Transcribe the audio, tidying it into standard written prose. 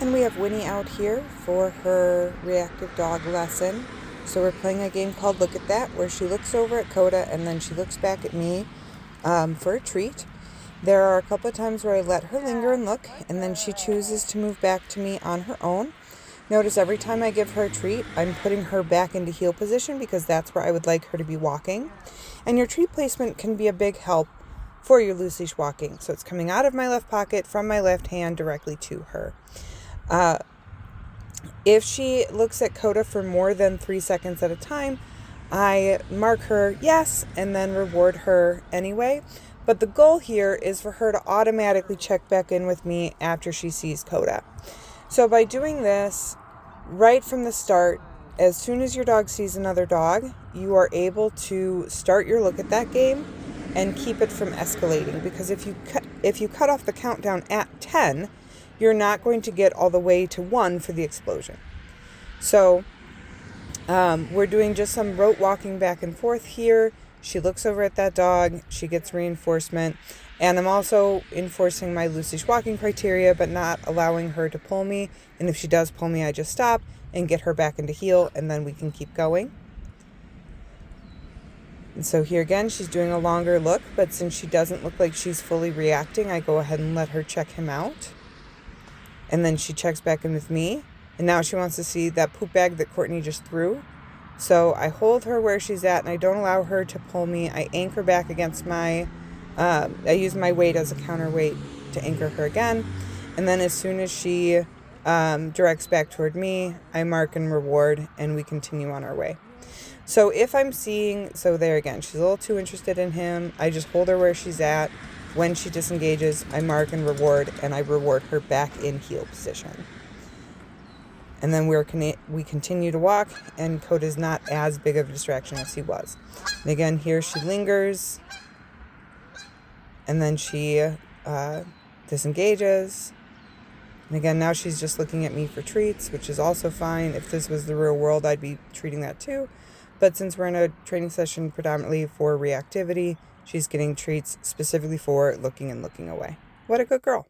And we have Winnie out here for her reactive dog lesson. So we're playing a game called Look at That, where she looks over at Coda and then she looks back at me for a treat. There are a couple of times where I let her linger and look, and then she chooses to move back to me on her own. Notice every time I give her a treat, I'm putting her back into heel position because that's where I would like her to be walking. And your treat placement can be a big help for your loose leash walking. So it's coming out of my left pocket from my left hand directly to her. If she looks at Coda for more than 3 seconds at a time, I mark her yes and then reward her anyway. But the goal here is for her to automatically check back in with me after she sees Coda. So by doing this right from the start, as soon as your dog sees another dog, you are able to start your Look at That game and keep it from escalating. Because if you cut off the countdown at 10, you're not going to get all the way to 1 for the explosion. So we're doing just some rote walking back and forth here. She looks over at that dog. She gets reinforcement. And I'm also enforcing my loose leash walking criteria, but not allowing her to pull me. And if she does pull me, I just stop and get her back into heel, and then we can keep going. And so here again, she's doing a longer look, but since she doesn't look like she's fully reacting, I go ahead and let her check him out. And then she checks back in with me. And now she wants to see that poop bag that Courtney just threw. So I hold her where she's at, and I don't allow her to pull me. I anchor back against I use my weight as a counterweight to anchor her again. And then as soon as she directs back toward me, I mark and reward, and we continue on our way. So if I'm seeing, so there again, she's a little too interested in him. I just hold her where she's at. When she disengages, I mark and reward, and I reward her back in heel position. And then we continue to walk, and Coda's not as big of a distraction as he was. And again, here she lingers, and then she disengages. And again, now she's just looking at me for treats, which is also fine. If this was the real world, I'd be treating that too. But since we're in a training session predominantly for reactivity, she's getting treats specifically for looking and looking away. What a good girl.